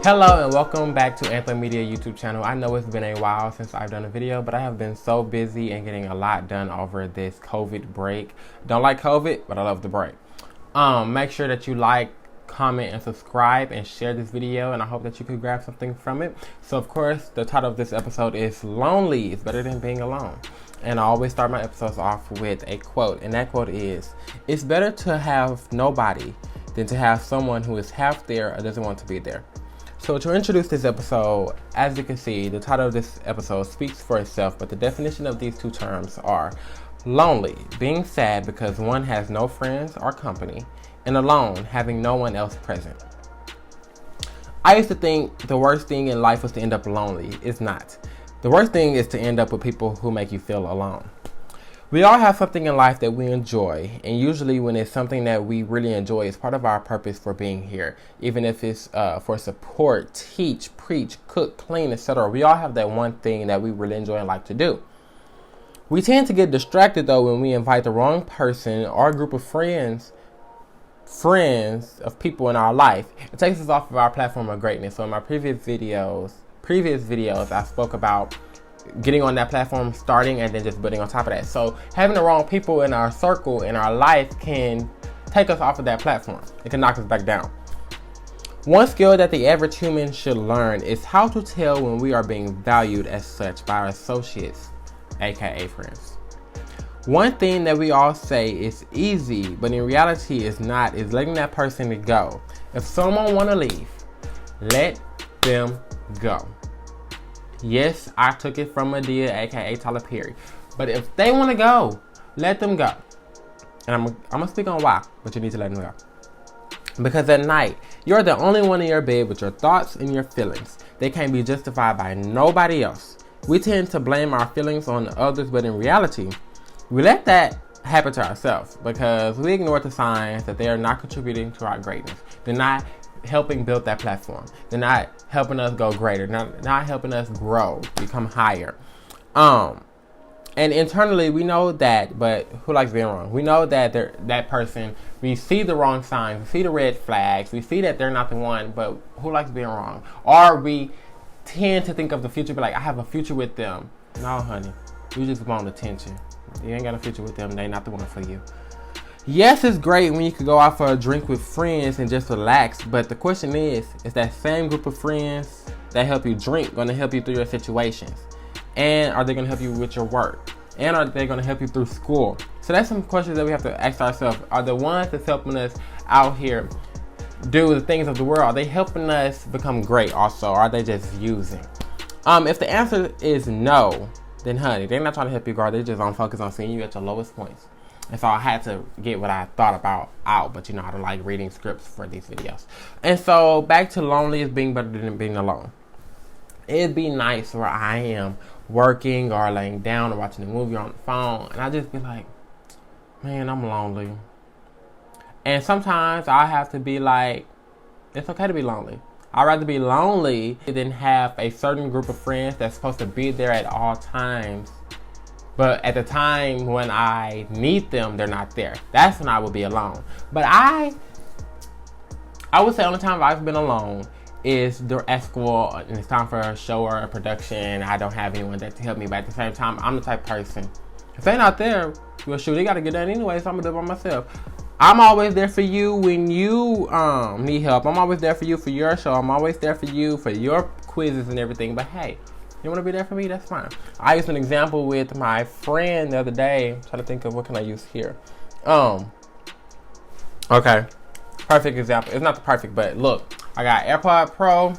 Hello and welcome back to Antho-Media YouTube channel. I know it's been a while since I've done a video, but I have been so busy and getting a lot done over this COVID break. Don't like COVID, but I love the break. Make sure that you like, comment, and subscribe and share this video, and I hope that you could grab something from it. So of course, the title of this episode is Lonely is Better Than Being Alone. And I always start my episodes off with a quote, and that quote is, "It's better to have nobody than to have someone who is half there or doesn't want to be there." So to introduce this episode, as you can see, the title of this episode speaks for itself, but the definition of these two terms are lonely, being sad because one has no friends or company, and alone, having no one else present. I used to think the worst thing in life was to end up lonely. It's not. The worst thing is to end up with people who make you feel alone. We all have something in life that we enjoy, and usually when it's something that we really enjoy, it's part of our purpose for being here. Even if it's for support, teach, preach, cook, clean, etc. We all have that one thing that we really enjoy and like to do. We tend to get distracted though when we invite the wrong person or group of friends of people in our life. It takes us off of our platform of greatness. So in my previous videos, I spoke about getting on that platform, starting, and then just building on top of that. So having the wrong people in our circle, in our life, can take us off of that platform. It can knock us back down. One skill that the average human should learn is how to tell when we are being valued as such by our associates, aka friends. One thing that we all say is easy, but in reality is not, is letting that person go. If someone want to leave, let them go. Yes, I took it from Medea, aka Tyler Perry. But if they want to go, let them go. And I'm gonna speak on why, but you need to let them go. Because at night, you're the only one in your bed with your thoughts and your feelings. They can't be justified by nobody else. We tend to blame our feelings on others, but in reality, we let that happen to ourselves because we ignore the signs that they are not contributing to our greatness. They're not helping build that platform. They're not helping us go greater, not helping us grow, become higher. And internally we know that, but who likes being wrong? We know that that person, we see the wrong signs, we see the red flags, we see that they're not the one, but who likes being wrong? Or we tend to think of the future, be like, I have a future with them. No, honey, you just want attention. You ain't got a future with them, they not the one for you. Yes, it's great when you could go out for a drink with friends and just relax, but the question is that same group of friends that help you drink going to help you through your situations? And are they going to help you with your work? And are they going to help you through school? So that's some questions that we have to ask ourselves. Are the ones that's helping us out here do the things of the world, are they helping us become great also? Or are they just using? If the answer is no, then honey, they're not trying to help you grow. They're just on focus on seeing you at your lowest points. And so I had to get what I thought about out, but you know, I don't like reading scripts for these videos. And so back to lonely is being better than being alone. It'd be nice where I am working or laying down or watching a movie on the phone, and I just be like, man, I'm lonely. And sometimes I have to be like, it's okay to be lonely. I'd rather be lonely than have a certain group of friends that's supposed to be there at all times, but at the time when I need them, they're not there. That's when I would be alone. But I would say only time I've been alone is at school, and it's time for a show or a production. I don't have anyone there to help me, but at the same time, I'm the type of person, if they're not there, well shoot, they gotta get done anyway, so I'm gonna do it by myself. I'm always there for you when you need help. I'm always there for you for your show. I'm always there for you for your quizzes and everything, but hey, you want to be there for me? That's fine. I used an example with my friend the other day. I'm trying to think of what can I use here. Okay. Perfect example. It's not the perfect, but look. I got AirPod Pro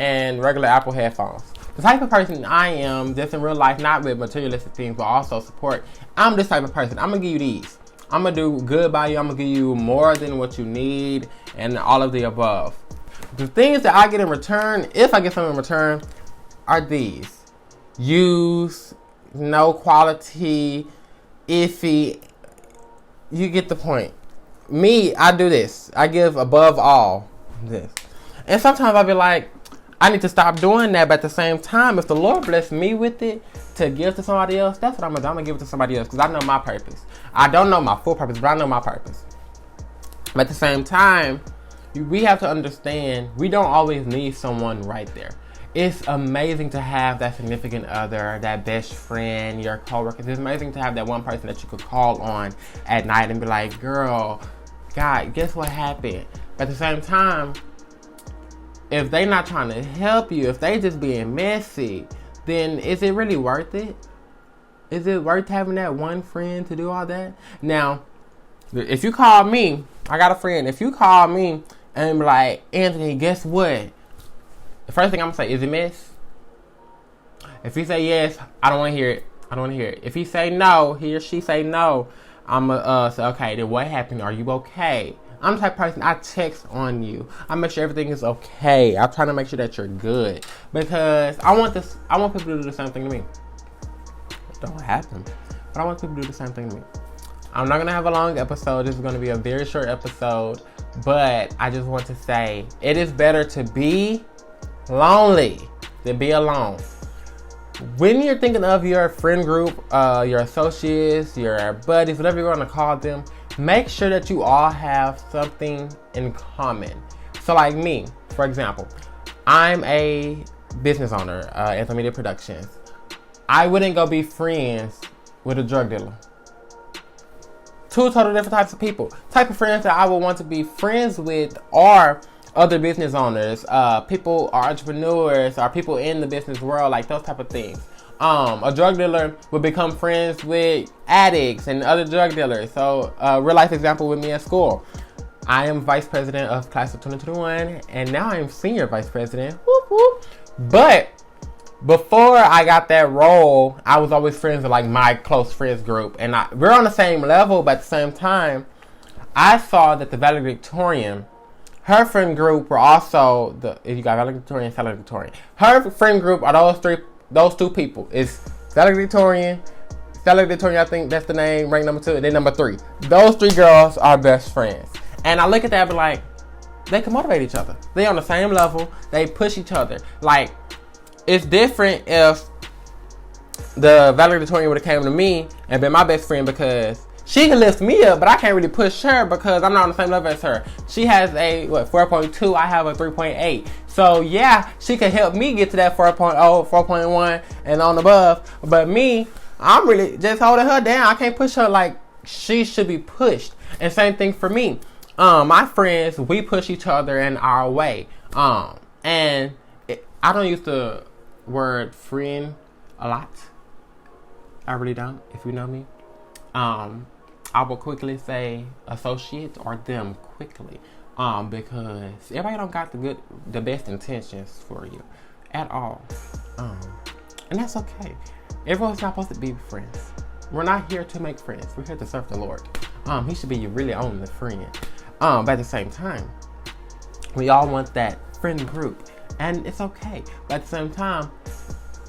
and regular Apple headphones. The type of person I am, just in real life, not with materialistic things, but also support. I'm this type of person. I'm going to give you these. I'm going to do good by you. I'm going to give you more than what you need and all of the above. The things that I get in return, if I get something in return, are these. Use, no quality, iffy. You get the point. Me, I do this. I give above all this. And sometimes I'll be like, I need to stop doing that, but at the same time, if the Lord bless me with it to give to somebody else, that's what I'm gonna give it to somebody else, because I know my purpose. I don't know my full purpose, but I know my purpose. But at the same time, we have to understand we don't always need someone right there. It's amazing to have that significant other, that best friend, your coworkers. It's amazing to have that one person that you could call on at night and be like, girl, God, guess what happened? But at the same time, if they not trying to help you, if they just being messy, then is it really worth it? Is it worth having that one friend to do all that? Now, if you call me, I got a friend. If you call me and be like, Anthony, guess what? The first thing I'm gonna say, is it mess? If he say yes, I don't want to hear it. I don't want to hear it. If he say no, he or she say no, I'm gonna say, okay, then what happened? Are you okay? I'm the type of person, I text on you. I make sure everything is okay. I'm trying to make sure that you're good. Because I want people to do the same thing to me. It don't happen. But I want people to do the same thing to me. I'm not going to have a long episode. This is going to be a very short episode. But I just want to say, it is better to be lonely than be alone. When you're thinking of your friend group, your associates, your buddies, whatever you want to call them, make sure that you all have something in common. So like me, for example, I'm a business owner, Antho-Media Productions. I wouldn't go be friends with a drug dealer. Two total different types of people. Type of friends that I would want to be friends with are other business owners, people are entrepreneurs, or people in the business world, like those type of things. A drug dealer would become friends with addicts and other drug dealers. So, real life example with me at school. I am vice president of class of 2021, and now I am senior vice president. Whoop, whoop. But before I got that role, I was always friends with like my close friends group, and we're on the same level. But at the same time, I saw that the valedictorian, her friend group were also if you got valedictorian, salutatorian. Her friend group are those two people. It's valedictorian, I think that's the name, rank number 2, and then number 3. Those 3 girls are best friends. And I look at that and be like, they can motivate each other. They on the same level. They push each other. Like, it's different if the valedictorian would have came to me and been my best friend, because she can lift me up, but I can't really push her because I'm not on the same level as her. She has a 4.2, I have a 3.8. So yeah, she can help me get to that 4.0, 4.1 and on above. But me, I'm really just holding her down. I can't push her like she should be pushed. And same thing for me. My friends, we push each other in our way. I don't use the word friend a lot. I really don't, if you know me. I will quickly say associate or them quickly, because everybody don't got the best intentions for you at all, and that's okay. Everyone's not supposed to be friends. We're not here to make friends. We're here to serve the Lord. He should be your really only friend. But at the same time, we all want that friend group, and it's okay. But at the same time,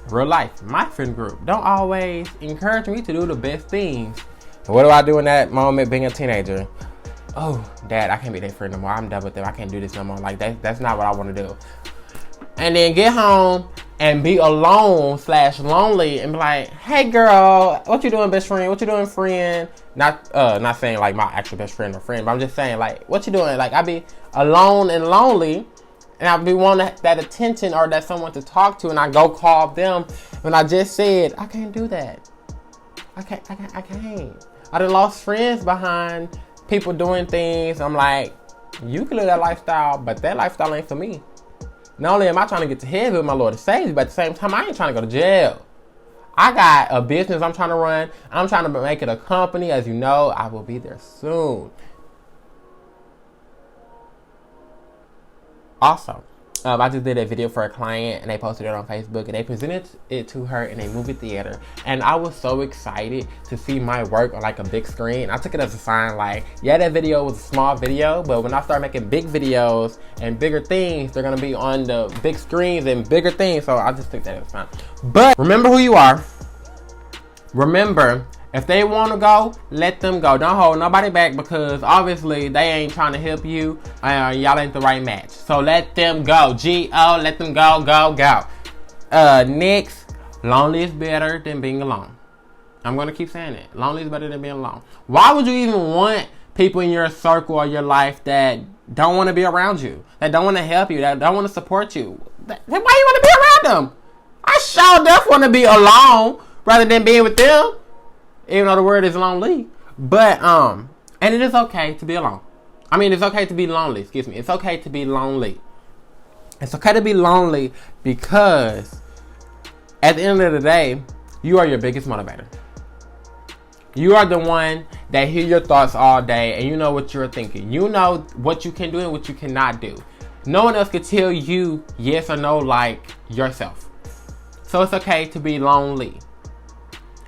real life, my friend group don't always encourage me to do the best things. What do I do in that moment being a teenager? Oh, Dad, I can't be their friend no more. I'm done with them. I can't do this no more. Like, that's not what I want to do. And then get home and be alone/lonely and be like, hey, girl, what you doing, best friend? What you doing, friend? Not saying like my actual best friend or friend, but I'm just saying like, what you doing? Like, I be alone and lonely, and I be wanting that attention or that someone to talk to, and I go call them when I just said, I can't do that. I can't. I done lost friends behind people doing things. I'm like, you can live that lifestyle, but that lifestyle ain't for me. Not only am I trying to get to heaven with my Lord and Savior, but at the same time, I ain't trying to go to jail. I got a business I'm trying to run. I'm trying to make it a company. As you know, I will be there soon. Also, I just did a video for a client, and they posted it on Facebook, and they presented it to her in a movie theater, and I was so excited to see my work on like a big screen. I took it as a sign like, yeah, that video was a small video, but when I start making big videos and bigger things, they're gonna be on the big screens and bigger things. So I just took that as a sign. But remember who you are. Remember, if they want to go, let them go. Don't hold nobody back, because obviously they ain't trying to help you. Y'all ain't the right match. So let them go. G-O, let them go, go, go. Next, lonely is better than being alone. I'm going to keep saying it. Lonely is better than being alone. Why would you even want people in your circle or your life that don't want to be around you, that don't want to help you, that don't want to support you. Why you want to be around them? I sure definitely want to be alone rather than being with them, even though the word is lonely. But and it is okay to be alone. I mean, it's okay to be lonely. Excuse me. It's okay to be lonely. It's okay to be lonely because at the end of the day, you are your biggest motivator. You are the one that hear your thoughts all day and you know what you're thinking. You know what you can do and what you cannot do. No one else can tell you yes or no like yourself. So it's okay to be lonely.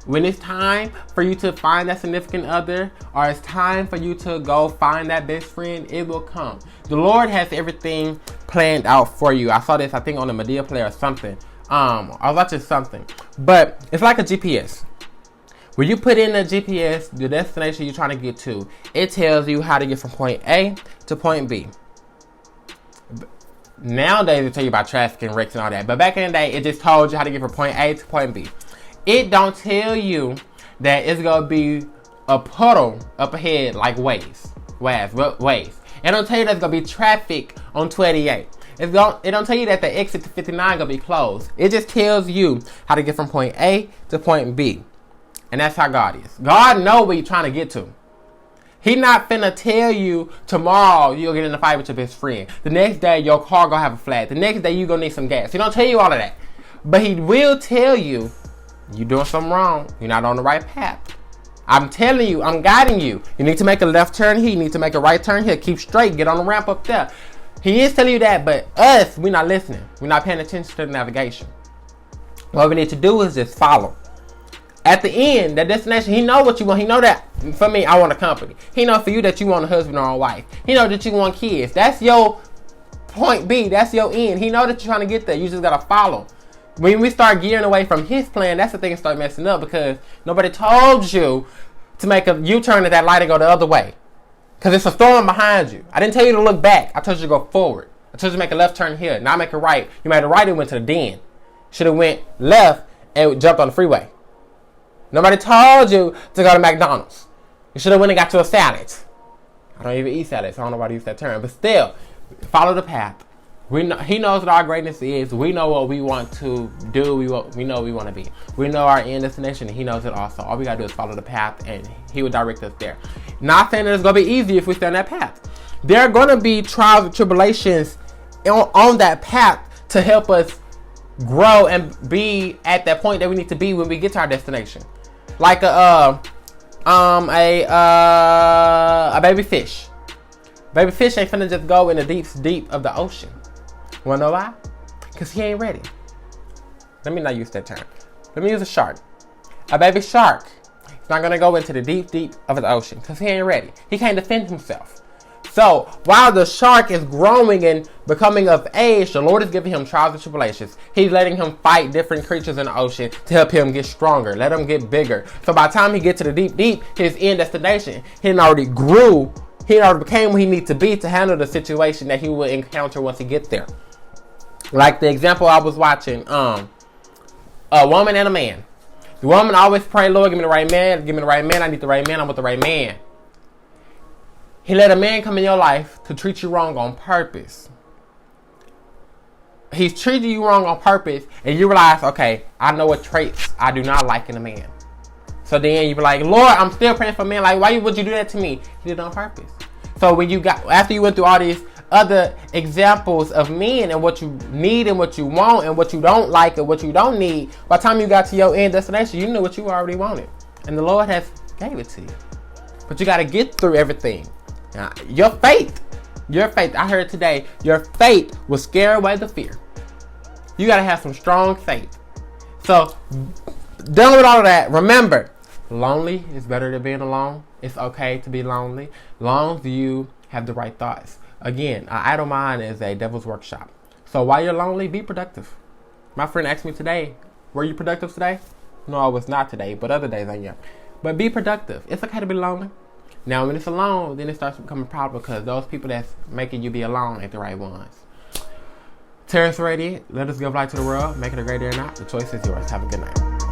When it's time for you to find that significant other, or it's time for you to go find that best friend, it will come. The Lord has everything planned out for you. I saw this, I think, on the Media Player or something. I was watching something. But it's like a GPS. When you put in a GPS, the destination you're trying to get to, it tells you how to get from point A to point B. Nowadays, it tell you about traffic and wrecks and all that. But back in the day, it just told you how to get from point A to point B. It don't tell you that it's going to be a puddle up ahead like waves. It don't tell you there's going to be traffic on 28. It don't tell you that the exit to 59 going to be closed. It just tells you how to get from point A to point B. And that's how God is. God knows where you're trying to get to. He not finna tell you tomorrow you'll get in a fight with your best friend. The next day your car gonna have a flat. The next day you gonna need some gas. He don't tell you all of that. But he will tell you you're doing something wrong. You're not on the right path. I'm telling you, I'm guiding you. You need to make a left turn here. You need to make a right turn here. Keep straight. Get on the ramp up there. He is telling you that, but us, we're not listening. We're not paying attention to the navigation. What we need to do is just follow. At the end, that destination, he know what you want. He know that, for me, I want a company. He know for you that you want a husband or a wife. He know that you want kids. That's your point B. That's your end. He know that you're trying to get there. You just got to follow. When we start gearing away from his plan, that's the thing that start messing up because nobody told you to make a U-turn at that light and go the other way. Because it's a storm behind you. I didn't tell you to look back. I told you to go forward. I told you to make a left turn here, not make a right. You made a right and went to the den. Should have went left and jumped on the freeway. Nobody told you to go to McDonald's. You should have went and got to a salad. I don't even eat salads, so I don't know why to use that term. But still, follow the path. He knows what our greatness is. We know what we want to do. We know what we want to be. We know our end destination, and he knows it also. All we got to do is follow the path, and he will direct us there. Not saying that it's going to be easy if we stay on that path. There are going to be trials and tribulations on that path to help us grow and be at that point that we need to be when we get to our destination. Like a baby fish. Baby fish ain't finna just go in the deep of the ocean. Wanna know why? Because he ain't ready. Let me not use that term. Let me use a shark. A baby shark is not gonna go into the deep of the ocean because he ain't ready. He can't defend himself. So while the shark is growing and becoming of age, the Lord is giving him trials and tribulations. He's letting him fight different creatures in the ocean to help him get stronger, let him get bigger. So by the time he gets to the deep, his end destination, he already grew. He already became what he needs to be to handle the situation that he will encounter once he gets there. Like the example I was watching, a woman and a man. The woman always pray, Lord, give me the right man. Give me the right man. I need the right man. I want the right man. He let a man come in your life to treat you wrong on purpose. He's treating you wrong on purpose, and you realize, okay, I know what traits I do not like in a man. So then you be like, Lord, I'm still praying for a man. Like, why would you do that to me? You did it on purpose. So when after you went through all these other examples of men and what you need and what you want and what you don't like and what you don't need, by the time you got to your end destination, you knew what you already wanted. And the Lord has gave it to you. But you got to get through everything. Now, your faith, I heard today, your faith will scare away the fear. You got to have some strong faith. So, done with all of that, remember, lonely is better than being alone. It's okay to be lonely, long as you have the right thoughts. Again, an idle mind is a devil's workshop. So while you're lonely, be productive. My friend asked me today, were you productive today? No, I was not today, but other days I am. But be productive. It's okay to be lonely. Now, when it's alone, then it starts to become a problem because those people that's making you be alone ain't the right ones. Terrace Radiant, let us give light to the world. Make it a great day or not. The choice is yours. Have a good night.